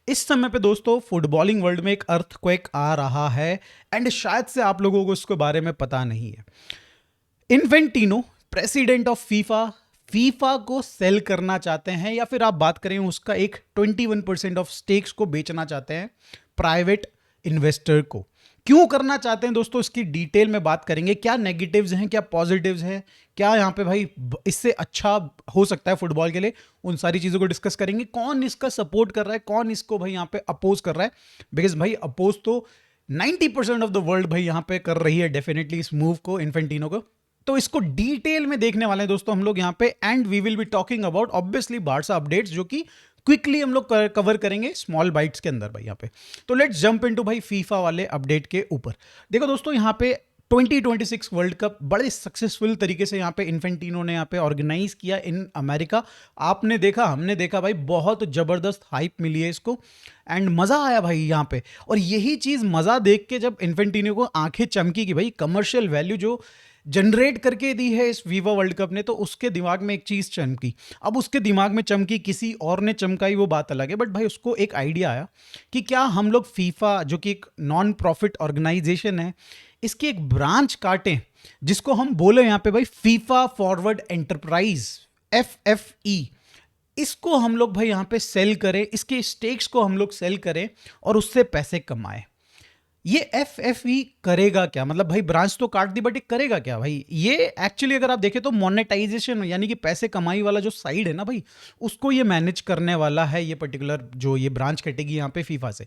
इस समय पे दोस्तों फुटबॉलिंग वर्ल्ड में एक अर्थक्वेक आ रहा है एंड शायद से आप लोगों को इसके बारे में पता नहीं है। Infantino, president of FIFA, FIFA को सेल करना चाहते हैं या फिर आप बात करें उसका एक 21% ऑफ स्टेक्स को बेचना चाहते हैं प्राइवेट इन्वेस्टर को। क्यों करना चाहते हैं दोस्तों, इसकी डिटेल में बात करेंगे। क्या नेगेटिव्स हैं, क्या पॉजिटिव्स हैं, क्या यहाँ पे भाई इससे अच्छा हो सकता है फुटबॉल के लिए, उन सारी चीज़ों को डिस्कस करेंगे। कौन इसका सपोर्ट कर रहा है, कौन इसको भाई यहाँ पे अपोज कर रहा है, बिकॉज भाई अपोज तो 90% ऑफ द वर्ल्ड भाई यहाँ पे कर रही है डेफिनेटली इस मूव को, इन्फेंटिनो को। तो इसको डिटेल में देखने वाले हैं दोस्तों हम लोग यहाँ पे, and we will be talking about obviously Barca updates, जो कि क्विकली हम लोग कवर करेंगे स्मॉल बाइट्स के अंदर भाई यहाँ पे। तो लेट्स जंप इनटू भाई फीफा वाले अपडेट के ऊपर। देखो दोस्तों, यहाँ पे 2026 वर्ल्ड कप बड़े सक्सेसफुल तरीके से यहाँ पे इन्फेंटिनो ने यहाँ पे ऑर्गेनाइज किया इन अमेरिका। आपने देखा, हमने देखा भाई, बहुत जबरदस्त हाइप मिली है इसको एंड मजा आया भाई यहाँ पे। और यही चीज मजा देख के जब इन्फेंटिनो को आंखें चमकी कि भाई कमर्शियल वैल्यू जो जनरेट करके दी है इस वीवा वर्ल्ड कप ने, तो उसके दिमाग में एक चीज चमकी। अब उसके दिमाग में चमकी, किसी और ने चमकाई वो बात अलग है, बट भाई उसको एक आइडिया आया कि क्या हम लोग फीफा, जो कि एक नॉन प्रॉफिट ऑर्गेनाइजेशन है, इसकी एक ब्रांच काटें जिसको हम बोले यहाँ पे भाई फीफा फॉरवर्ड एंटरप्राइज, FFE। इसको हम लोग भाई यहाँ पे सेल करें, इसके स्टेक्स को हम लोग सेल करें और उससे पैसे कमाएं। ये FFE करेगा क्या, मतलब भाई ब्रांच तो काट दी बट ये करेगा क्या भाई? ये एक्चुअली अगर आप देखें तो मोनेटाइजेशन यानी कि पैसे कमाई वाला जो साइड है ना भाई, उसको ये मैनेज करने वाला है ये पर्टिकुलर जो ये ब्रांच कटेगी यहाँ पे फीफा से।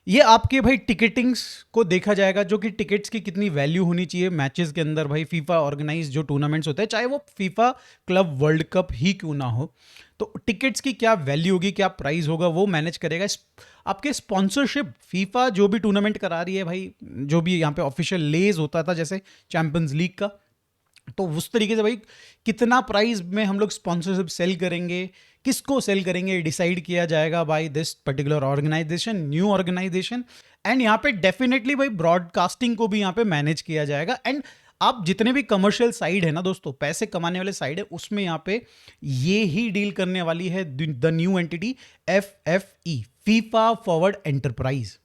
ये आपके भाई टिकटिंग्स को देखा जाएगा, जो कि टिकट्स की कितनी वैल्यू होनी चाहिए मैचेस के अंदर भाई, फीफा ऑर्गेनाइज जो टूर्नामेंट्स होते हैं, चाहे वो फीफा क्लब वर्ल्ड कप ही क्यों ना हो, तो टिकट्स की क्या वैल्यू होगी, क्या प्राइस होगा, वो मैनेज करेगा। आपके स्पॉन्सरशिप, फीफा जो भी टूर्नामेंट करा रही है भाई, जो भी यहाँ पे ऑफिशियल लेज होता था जैसे चैंपियंस लीग का, तो उस तरीके से भाई कितना प्राइस में हम लोग स्पॉन्सरशिप सेल करेंगे, किसको सेल करेंगे, डिसाइड किया जाएगा by this particular organization, new organization. And यहाँ पे डेफिनेटली भाई ब्रॉडकास्टिंग को भी यहाँ पे मैनेज किया जाएगा। एंड आप जितने भी कमर्शियल साइड है ना दोस्तों, पैसे कमाने वाले साइड है, उसमें यहाँ पे ये ही डील करने वाली है the new entity FFE, FIFA forward enterprise.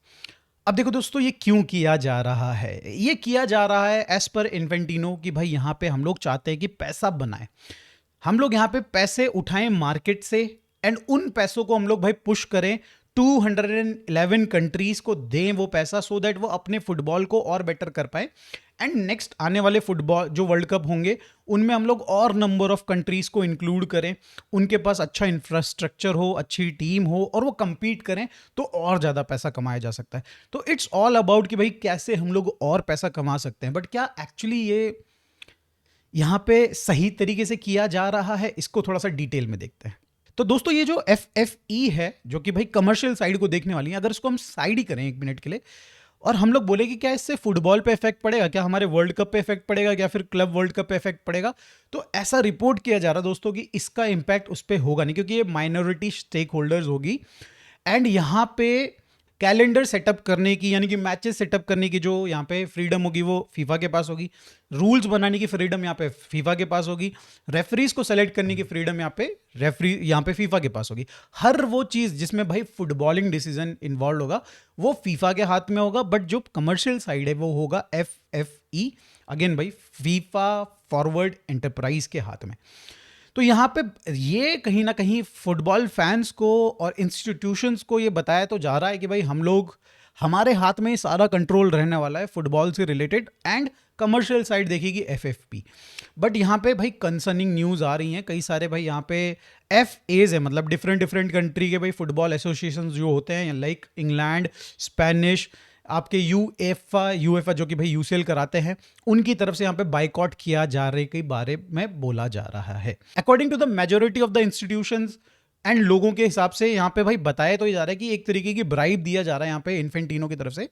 अब देखो दोस्तों, ये क्यों किया जा रहा है? ये किया जा रहा है एज पर इन्फेंटिनो कि भाई यहाँ पे हम लोग चाहते हैं कि पैसा बनाए, हम लोग यहाँ पे पैसे उठाएं मार्केट से एंड उन पैसों को हम लोग भाई पुश करें 211 कंट्रीज को दें वो पैसा, सो दैट वो अपने फुटबॉल को और बेटर कर पाए। एंड नेक्स्ट आने वाले फुटबॉल जो वर्ल्ड कप होंगे उनमें हम लोग और नंबर ऑफ कंट्रीज को इंक्लूड करें, उनके पास अच्छा इंफ्रास्ट्रक्चर हो, अच्छी टीम हो और वो compete करें, तो और ज़्यादा पैसा कमाया जा सकता है। तो इट्स ऑल अबाउट कि भाई कैसे हम लोग और पैसा कमा सकते हैं, बट क्या एक्चुअली ये यहाँ पे सही तरीके से किया जा रहा है, इसको थोड़ा सा डिटेल में देखते हैं। तो दोस्तों, ये जो FFE है, जो कि भाई कमर्शियल साइड को देखने वाली है, अगर इसको हम साइड ही करें एक मिनट के लिए और हम लोग बोले कि क्या इससे फुटबॉल पे इफेक्ट पड़ेगा, क्या हमारे वर्ल्ड कप पे इफेक्ट पड़ेगा, या फिर क्लब वर्ल्ड कप पे इफेक्ट पड़ेगा, तो ऐसा रिपोर्ट किया जा रहा है दोस्तों कि इसका इंपैक्ट उस पर होगा नहीं, क्योंकि ये माइनॉरिटी स्टेक होल्डर्स होगी। एंड यहाँ पे कैलेंडर सेटअप करने की, यानी कि मैचेस सेटअप करने की जो यहाँ पे फ्रीडम होगी वो फीफा के पास होगी, रूल्स बनाने की फ्रीडम यहाँ पे फीफा के पास होगी, रेफरीज को सेलेक्ट करने की फ्रीडम यहाँ पे फीफा के पास होगी। हर वो चीज़ जिसमें भाई फुटबॉलिंग डिसीजन इन्वॉल्व होगा वो फीफा के हाथ में होगा, बट जो कमर्शियल साइड है वो होगा FFE, अगेन भाई फीफा फॉरवर्ड एंटरप्राइज के हाथ में। तो यहाँ पे ये कहीं ना कहीं फुटबॉल फैंस को और इंस्टीट्यूशंस को ये बताया तो जा रहा है कि भाई हम लोग, हमारे हाथ में सारा कंट्रोल रहने वाला है फुटबॉल से रिलेटेड, एंड कमर्शियल साइड देखेगी FFP। बट यहाँ पे भाई कंसर्निंग न्यूज़ आ रही हैं, कई सारे भाई यहाँ पे FAs है, मतलब डिफरेंट कंट्री के भाई फुटबॉल एसोसिएशंस जो होते हैं, लाइक इंग्लैंड, स्पेनिश, आपके UEFA जो कि भाई UCL कराते हैं, उनकी तरफ से यहाँ पे बाइकआउट किया जा रहे के बारे में बोला जा रहा है। According to the majority of the institutions and लोगों के हिसाब से यहाँ पे भाई बताया तो ये जा रहा है कि एक तरीके की ब्राइब दिया जा रहा है यहाँ पे इन्फेंटिनो की तरफ से।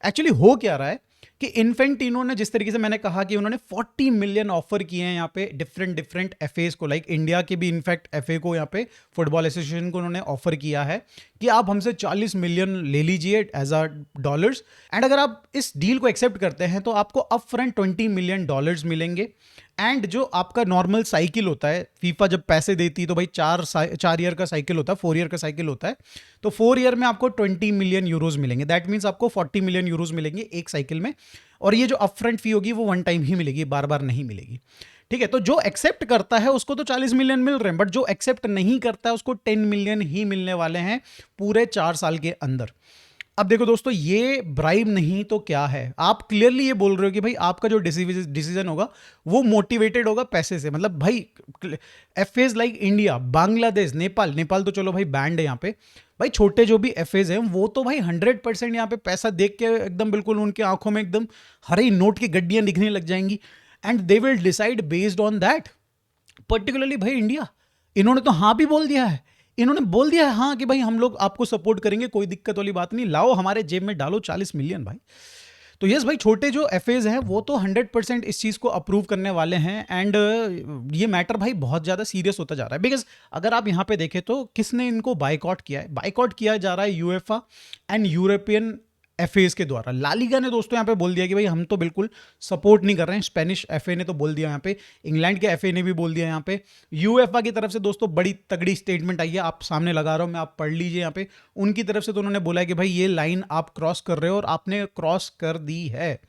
एक्चुअली हो क्या रहा है कि इन्फेंटिनो ने, जिस तरीके से मैंने कहा कि उन्होंने 40 मिलियन ऑफर किए हैं यहाँ पे डिफरेंट FAs को, लाइक इंडिया के भी इनफैक्ट FA को यहाँ पे फुटबॉल एसोसिएशन को उन्होंने ऑफर किया है कि आप हमसे 40 मिलियन ले लीजिए एज अ डॉलर्स, एंड अगर आप इस डील को एक्सेप्ट करते हैं तो आपको अप फ्रंट $20 मिलियन मिलेंगे एंड जो आपका नॉर्मल साइकिल होता है, फीफा जब पैसे देती है तो भाई 4 ईयर का साइकिल होता है, 4 ईयर का साइकिल होता है, तो 4 ईयर में आपको 20 मिलियन यूरोज मिलेंगे। दैट मीन्स आपको 40 मिलियन यूरोज मिलेंगे एक साइकिल में, और ये जो अपफ्रंट फी होगी वो वन टाइम ही मिलेगी, बार बार नहीं मिलेगी। ठीक है, तो जो एक्सेप्ट करता है उसको तो 40 मिलियन मिल रहे हैं, बट जो एक्सेप्ट नहीं करता है उसको 10 मिलियन ही मिलने वाले हैं पूरे 4 साल के अंदर। अब देखो दोस्तों, ये ब्राइब नहीं तो क्या है? आप क्लियरली ये बोल रहे हो कि भाई आपका जो डिसीजन होगा वो मोटिवेटेड होगा पैसे से। मतलब भाई एफएज लाइक इंडिया, बांग्लादेश, नेपाल तो चलो भाई बैंड है यहाँ पे, भाई छोटे जो भी एफएज हैं वो तो भाई 100% यहाँ पे पैसा देख के एकदम बिल्कुल उनकी आंखों में एकदम हरे नोट की गड्डियां दिखने लग जाएंगी, and they will decide based on that. Particularly भाई इंडिया, इन्होंने तो हाँ भी बोल दिया है, इन्होंने बोल दिया है हाँ कि भाई हम लोग आपको सपोर्ट करेंगे, कोई दिक्कत वाली बात नहीं, लाओ हमारे जेब में डालो 40 मिलियन भाई। तो यस भाई, छोटे जो एफएज हैं वो तो 100% इस चीज़ को अप्रूव करने वाले हैं, एंड ये मैटर भाई बहुत ज़्यादा सीरियस होता जा रहा है। बिकॉज अगर आप यहाँ पे देखें तो किसने इनको बाइकआउट किया है? बाइकआउट किया जा रहा है यूएफए एंड यूरोपियन एफएस के द्वारा। ला लीगा ने दोस्तों यहाँ पे बोल दिया कि भाई हम तो बिल्कुल सपोर्ट नहीं कर रहे हैं, स्पेनिश एफए ने तो बोल दिया यहाँ पे, इंग्लैंड के एफए ने भी बोल दिया यहाँ पे, यूएफए की तरफ से दोस्तों बड़ी तगड़ी स्टेटमेंट आई है, आप सामने लगा रहा हूँ मैं, आप पढ़ लीजिए यहाँ पे। उनकी तरफ से तो उन्होंने बोला है कि भाई ये लाइन आप क्रॉस कर रहे हो और आपने क्रॉस कर दी है,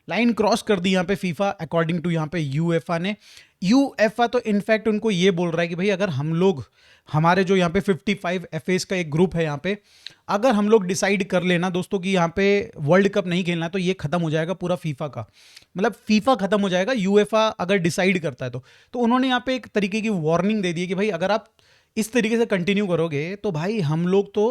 लाइन क्रॉस कर दी यहाँ पे फीफा अकॉर्डिंग टू यहाँ पे यूएफए ने। यूएफए तो इनफैक्ट उनको ये बोल रहा है कि भाई अगर हम लोग, हमारे जो यहाँ पे 55 एफएस का एक ग्रुप है यहाँ पे, अगर हम लोग डिसाइड कर लेना दोस्तों कि यहाँ पे वर्ल्ड कप नहीं खेलना है तो ये खत्म हो जाएगा पूरा फीफा का, मतलब फीफा खत्म हो जाएगा यूएफए अगर डिसाइड करता है तो उन्होंने यहाँ पे एक तरीके की वार्निंग दे दी है कि भाई अगर आप इस तरीके से कंटिन्यू करोगे तो भाई हम लोग तो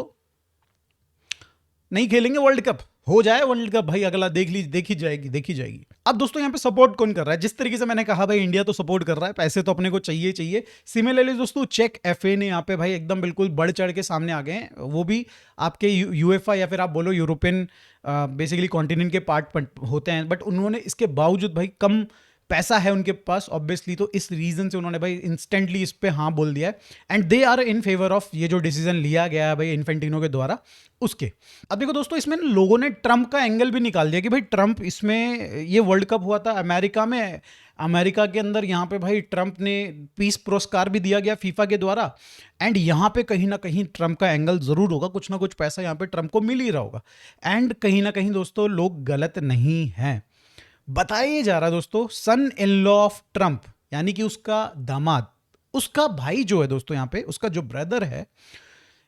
नहीं खेलेंगे वर्ल्ड कप, हो जाए वर्ल्ड कप भाई अगला देखी जाएगी। अब दोस्तों यहाँ पे सपोर्ट कौन कर रहा है? जिस तरीके से मैंने कहा भाई इंडिया तो सपोर्ट कर रहा है, पैसे तो अपने को चाहिए। सिमिलरली दोस्तों चेक एफए ने यहाँ पे भाई एकदम बिल्कुल बढ़ चढ़ के सामने आ गए हैं, वो भी आपके यूएफए या फिर आप बोलो यूरोपियन बेसिकली कॉन्टिनेंट के पार्ट होते हैं, बट उन्होंने इसके बावजूद भाई कम पैसा है उनके पास ऑब्वियसली, तो इस रीजन से उन्होंने भाई इंस्टेंटली इस पे हाँ बोल दिया है, and they are in favour of ये जो डिसीजन लिया गया है भाई इन्फेंटिनो के द्वारा उसके। अब देखो दोस्तों, इसमें लोगों ने ट्रंप का एंगल भी निकाल दिया कि भाई ट्रंप, इसमें ये वर्ल्ड कप हुआ था अमेरिका में, अमेरिका के अंदर यहाँ पे भाई ट्रंप ने पीस पुरस्कार भी दिया गया फीफा के द्वारा, एंड यहाँ पे कहीं ना कहीं ट्रंप का एंगल जरूर होगा, कुछ ना कुछ पैसा यहाँ पे ट्रंप को मिल ही रहा होगा, एंड कहीं ना कहीं दोस्तों लोग गलत नहीं हैं। बताया जा रहा है दोस्तों सन इन लॉ ऑफ ट्रंप, यानी कि उसका दामाद, उसका भाई जो है दोस्तों यहाँ पे, उसका जो ब्रदर है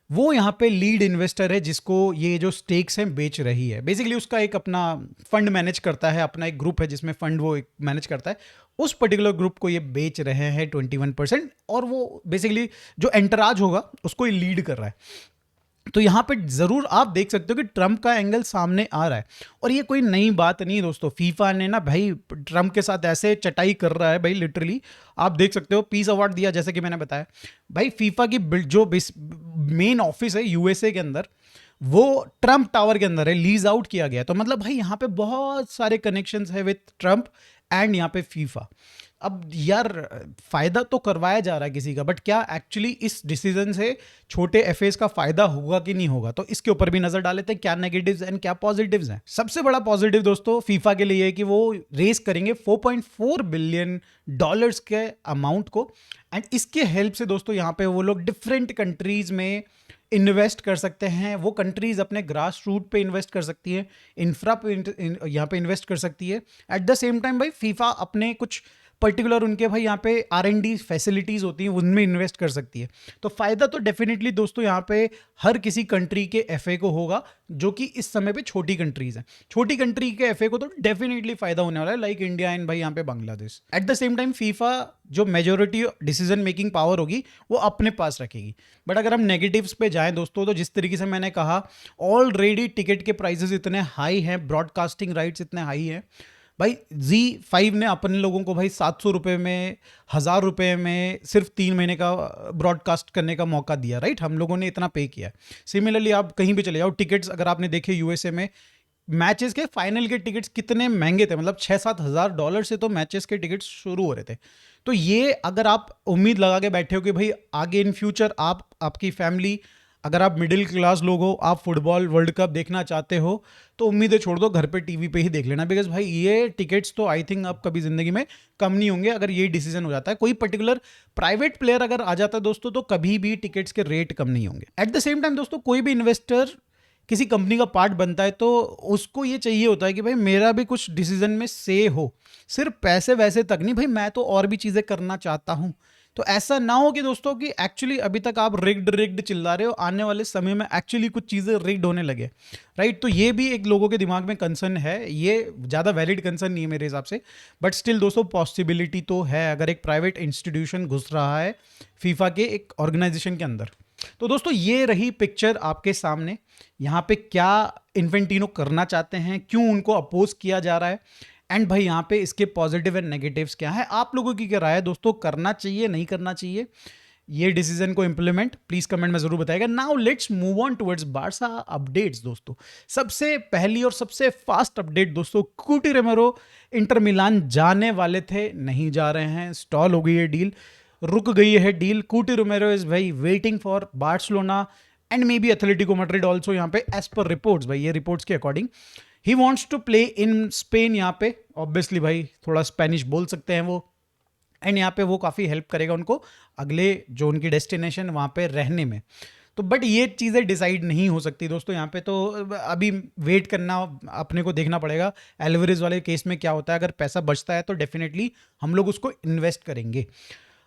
वो यहाँ पे लीड इन्वेस्टर है जिसको ये जो स्टेक्स हैं बेच रही है। बेसिकली उसका एक अपना फंड मैनेज करता है, अपना एक ग्रुप है जिसमें फंड वो मैनेज करता है, उस पर्टिकुलर ग्रुप को ये बेच रहे हैं 21%, और वो बेसिकली जो एंटराज होगा उसको ये लीड कर रहा है। तो यहाँ पे जरूर आप देख सकते हो कि ट्रंप का एंगल सामने आ रहा है, और ये कोई नई बात नहीं दोस्तों। फीफा ने ना भाई ट्रंप के साथ ऐसे चटाई कर रहा है भाई, लिटरली आप देख सकते हो, पीस अवार्ड दिया जैसे कि मैंने बताया भाई। फीफा की जो मेन ऑफिस है यूएसए के अंदर, वो ट्रंप टावर के अंदर है, लीज आउट किया गया। तो मतलब भाई यहाँ पे बहुत सारे कनेक्शंस है विथ ट्रंप एंड यहाँ पे फीफा। अब यार फायदा तो करवाया जा रहा है किसी का, बट क्या एक्चुअली इस डिसीजन से छोटे एफएस का फायदा होगा कि नहीं होगा, तो इसके ऊपर भी नजर डाल लेते हैं क्या नेगेटिव्स एंड क्या पॉजिटिव्स हैं। सबसे बड़ा पॉजिटिव दोस्तों फीफा के लिए है कि वो रेस करेंगे $4.4 बिलियन के अमाउंट को, एंड इसके हेल्प से दोस्तों यहाँ पे वो लोग डिफरेंट कंट्रीज में इन्वेस्ट कर सकते हैं। वो कंट्रीज अपने ग्रास रूट पे इन्वेस्ट कर सकती है, इंफ्रा पे यहाँ पे इन्वेस्ट कर सकती है। एट द सेम टाइम भाई फीफा अपने कुछ पर्टिकुलर उनके भाई यहाँ पे R&D फैसिलिटीज़ होती हैं, उनमें इन्वेस्ट कर सकती है। तो फ़ायदा तो डेफिनेटली दोस्तों यहाँ पे हर किसी कंट्री के एफए को होगा जो कि इस समय पे छोटी कंट्रीज़ हैं। छोटी कंट्री के एफए को तो डेफिनेटली फ़ायदा होने वाला है, लाइक इंडिया एंड भाई यहाँ पे Bangladesh. At the same time FIFA जो मेजोरिटी डिसीजन मेकिंग पावर होगी वो अपने पास रखेगी। बट अगर हम नेगेटिव्स पे जाएं दोस्तों, तो जिस तरीके से मैंने कहा ऑलरेडी टिकट के प्राइसेस इतने हाई हैं, ब्रॉडकास्टिंग राइट्स इतने हाई हैं भाई। Z5 ने अपने लोगों को भाई 700 रुपये में, 1000 रुपये में सिर्फ 3 महीने का ब्रॉडकास्ट करने का मौका दिया, राइट। हम लोगों ने इतना पे किया। सिमिलरली आप कहीं भी चले जाओ, टिकट्स अगर आपने देखे यूएसए में मैचेस के फाइनल के टिकट्स कितने महंगे थे, मतलब $6-7 हज़ार से तो मैचेस के टिकट्स शुरू हो रहे थे। तो ये अगर आप उम्मीद लगा के बैठे हो कि भाई आगे इन फ्यूचर आप, आपकी फैमिली अगर आप मिडिल क्लास लोग हो, आप फुटबॉल वर्ल्ड कप देखना चाहते हो, तो उम्मीदें छोड़ दो, घर पे टीवी पे ही देख लेना, बिकॉज भाई ये टिकट्स तो आई थिंक अब कभी जिंदगी में कम नहीं होंगे अगर ये डिसीजन हो जाता है। कोई पर्टिकुलर प्राइवेट प्लेयर अगर आ जाता है दोस्तों, तो कभी भी टिकट्स के रेट कम नहीं होंगे। एट द सेम टाइम दोस्तों, कोई भी इन्वेस्टर किसी कंपनी का पार्ट बनता है तो उसको ये चाहिए होता है कि भाई मेरा भी कुछ डिसीजन में से हो, सिर्फ पैसे वैसे तक नहीं भाई, मैं तो और भी चीजें करना चाहता हूं। तो ऐसा ना हो कि दोस्तों कि एक्चुअली अभी तक आप रिग्ड चिल्ला रहे हो, आने वाले समय में एक्चुअली कुछ चीजें रिग्ड होने लगे, राइट। तो ये भी एक लोगों के दिमाग में कंसर्न है, ये ज़्यादा वैलिड कंसर्न नहीं है मेरे हिसाब से, बट स्टिल दोस्तों पॉसिबिलिटी तो है अगर एक प्राइवेट इंस्टीट्यूशन घुस रहा है फीफा के एक ऑर्गेनाइजेशन के अंदर। तो दोस्तों ये रही पिक्चर आपके सामने, यहाँ पे क्या इन्फेंटिनो करना चाहते हैं, क्यों उनको अपोज किया जा रहा है, एंड भाई यहाँ पे इसके पॉजिटिव एंड नेगेटिव्स क्या है। आप लोगों की क्या राय है दोस्तों, करना चाहिए नहीं करना चाहिए ये डिसीजन को इंप्लीमेंट, प्लीज कमेंट में जरूर बताइएगा। Now let's move on towards Barca updates दोस्तों। सबसे पहली और सबसे फास्ट अपडेट दोस्तों, कूटी रोमेरो इंटर मिलान जाने वाले थे, नहीं जा रहे हैं, स्टॉल हो गई है डील, रुक गई है डील। कूटी रोमेरो इज भाई waiting for Barcelona and may be Atletico Madrid also, यहाँ पे एज पर रिपोर्ट्स, भाई ये रिपोर्ट्स के according he wants to play in Spain. यहाँ पे ऑब्वियसली भाई थोड़ा स्पेनिश बोल सकते हैं वो, एंड यहाँ पे वो काफ़ी हेल्प करेगा उनको अगले जो उनकी डेस्टिनेशन वहाँ पे रहने में। तो बट ये चीज़ें डिसाइड नहीं हो सकती दोस्तों, यहाँ पे तो अभी वेट करना, अपने को देखना पड़ेगा एल्वारेज वाले केस में क्या होता है। अगर पैसा बचता है तो डेफिनेटली हम लोग उसको इन्वेस्ट करेंगे।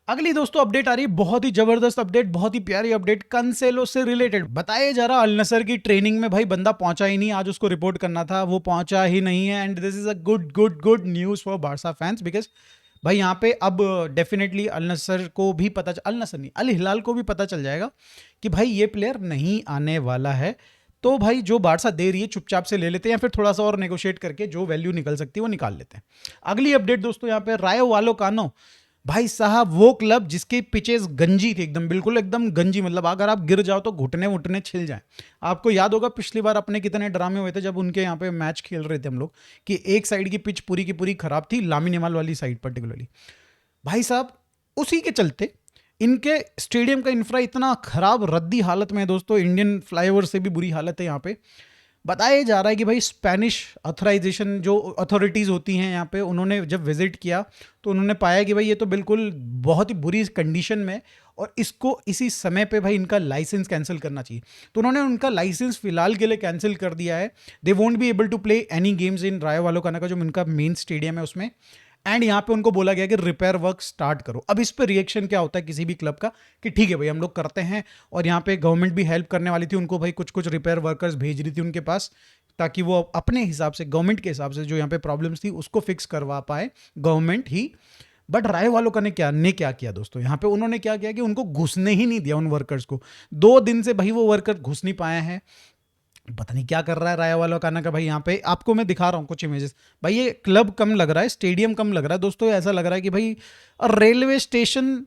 अगली दोस्तों अपडेट आ रही है, बहुत ही जबरदस्त अपडेट, बहुत ही प्यारी अपडेट, कंसेलो से रिलेटेड। बताया जा रहा अल नसर की ट्रेनिंग में भाई बंदा पहुंचा ही नहीं, आज उसको रिपोर्ट करना था, वो पहुंचा ही नहीं है, and this is a good good good news for Barca fans, because भाई यहाँ पे अब डेफिनेटली अल नसर को भी पता, अल नसर नहीं, अल हिलाल को भी पता चल जाएगा कि भाई ये प्लेयर नहीं आने वाला है। तो भाई जो बार्सा दे रही है चुपचाप से ले लेते हैं, या फिर थोड़ा सा और नेगोशिएट करके जो वैल्यू निकल सकती है वो निकाल लेते हैं। अगली अपडेट दोस्तों यहाँ पे रायो वालोकानो, भाई साहब वो क्लब जिसके पिचेस गंजी थी, एकदम बिल्कुल एकदम गंजी, मतलब अगर आप गिर जाओ तो घुटने वुटने छिल जाएं। आपको याद होगा पिछली बार अपने कितने ड्रामे हुए थे जब उनके यहाँ पे मैच खेल रहे थे हम लोग, कि एक साइड की पिच पूरी की पूरी खराब थी, लामिन यमाल वाली साइड पर्टिकुलरली। भाई साहब उसी के चलते इनके स्टेडियम का इंफ्रा इतना खराब रद्दी हालत में है दोस्तों, इंडियन फ्लाईओवर से भी बुरी हालत है यहाँ पे। बताया जा रहा है कि भाई स्पेनिश ऑथराइजेशन जो अथॉरिटीज़ होती हैं यहाँ पे, उन्होंने जब विजिट किया तो उन्होंने पाया कि भाई ये तो बिल्कुल बहुत ही बुरी कंडीशन में, और इसको इसी समय पे भाई इनका लाइसेंस कैंसिल करना चाहिए। तो उन्होंने उनका लाइसेंस फिलहाल के लिए कैंसिल कर दिया है। They won't be able to play any games in Rayo Vallecano का जो उनका मेन स्टेडियम है उसमें, एंड यहाँ पे उनको बोला गया कि रिपेयर वर्क स्टार्ट करो। अब इस पर रिएक्शन क्या होता है किसी भी क्लब का, कि ठीक है भाई हम लोग करते हैं, और यहाँ पे गवर्नमेंट भी हेल्प करने वाली थी उनको, भाई कुछ कुछ रिपेयर वर्कर्स भेज रही थी उनके पास, ताकि वो अपने हिसाब से, गवर्नमेंट के हिसाब से जो यहाँ पे प्रॉब्लम्स थी उसको फिक्स करवा पाए गवर्नमेंट ही। बट राय वालों का ने क्या किया दोस्तों, यहाँ पे उन्होंने क्या किया कि उनको घुसने ही नहीं दिया उन वर्कर्स को। 2 दिन से भाई वो वर्कर घुस नहीं पाए हैं, पता नहीं क्या कर रहा है राया वाला काना का। भाई यहाँ पे आपको मैं दिखा रहा हूँ कुछ इमेजेस, भाई ये क्लब कम लग रहा है, स्टेडियम कम लग रहा है दोस्तों, ऐसा लग रहा है कि भाई रेलवे स्टेशन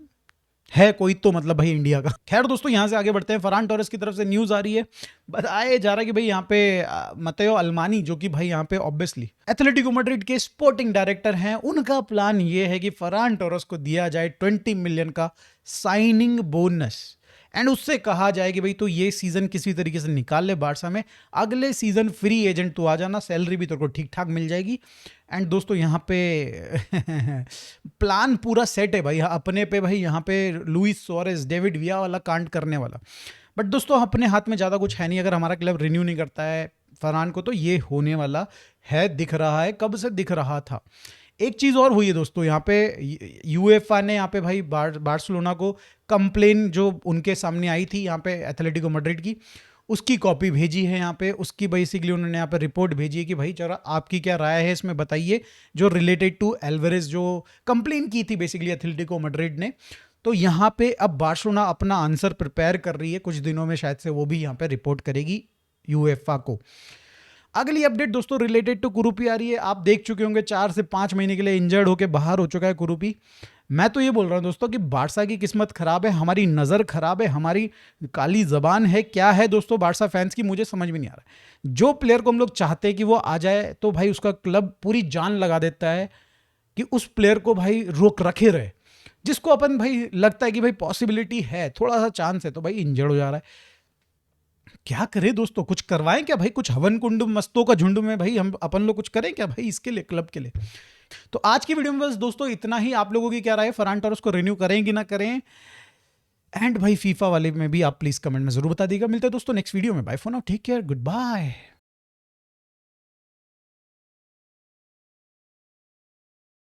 है कोई तो, मतलब भाई इंडिया का। खैर दोस्तों यहाँ से आगे बढ़ते हैं। फरहान टोरेस की तरफ से न्यूज आ रही है, बताया जा रहा है कि भाई यहाँ पे मतेयो अल्मानी, जो कि भाई यहाँ पे ऑब्वियसली एथलेटिको मैड्रिड के स्पोर्टिंग डायरेक्टर हैं, उनका प्लान ये है कि फरहान टोरेस को दिया जाए 20 मिलियन का साइनिंग बोनस, एंड उससे कहा जाए कि भाई तो ये सीजन किसी तरीके से निकाल ले बार्सा में, अगले सीजन फ्री एजेंट तो आ जाना, सैलरी भी तेरे को ठीक ठाक मिल जाएगी। एंड दोस्तों यहाँ पे प्लान पूरा सेट है भाई अपने पे, भाई यहाँ पे लुइस सुआरेज, डेविड विया वाला कांड करने वाला। बट दोस्तों अपने हाथ में ज़्यादा कुछ है नहीं, अगर हमारा क्लब रिन्यू नहीं करता है फरहान को तो ये होने वाला है, दिख रहा है, कब से दिख रहा था। एक चीज़ और हुई है दोस्तों यहाँ पे, यूएफए ने यहाँ पे भाई बार्सिलोना को कंप्लेन जो उनके सामने आई थी यहाँ पे एथलेटिको मैड्रिड की, उसकी कॉपी भेजी है यहाँ पे, उसकी बेसिकली उन्होंने यहाँ पे रिपोर्ट भेजी है कि भाई जरा आपकी क्या राय है इसमें बताइए, जो रिलेटेड टू एल्वारेज जो कंप्लेन की थी बेसिकली एथलेटिको मैड्रिड ने। तो यहाँ पे अब बार्सिलोना अपना आंसर प्रिपेयर कर रही है, कुछ दिनों में शायद से वो भी यहाँ पे रिपोर्ट करेगी यूएफए को। अगली अपडेट दोस्तों रिलेटेड टू कुरूपी आ रही है। आप देख चुके होंगे 4 से 5 महीने के लिए इंजर्ड होकर बाहर हो चुका है कुरूपी। मैं तो ये बोल रहा हूँ दोस्तों कि बार्सा की किस्मत खराब है, हमारी नज़र खराब है, हमारी काली जबान है, क्या है दोस्तों बार्सा फैंस की, मुझे समझ में नहीं आ रहा है। जो प्लेयर को हम लोग चाहते हैं कि वो आ जाए, तो भाई उसका क्लब पूरी जान लगा देता है कि उस प्लेयर को भाई रोक रखे रहे। जिसको अपन भाई लगता है कि भाई पॉसिबिलिटी है, थोड़ा सा चांस है, तो भाई इंजर्ड हो जा रहा है। क्या करें दोस्तों, कुछ करवाएं क्या भाई, कुछ हवन कुंड मस्तों का झुंड में भाई हम अपन लोग कुछ करें क्या भाई इसके लिए, क्लब के लिए। तो आज की वीडियो में बस दोस्तों इतना ही। आप लोगों की क्या राय है, फरहान टोरेस को रिन्यू करें कि ना करें, एंड भाई फीफा वाले में भी आप प्लीज कमेंट में जरूर बता दीजिएगा। मिलते हैं दोस्तों नेक्स्ट वीडियो में। Bye for now, take care, good bye.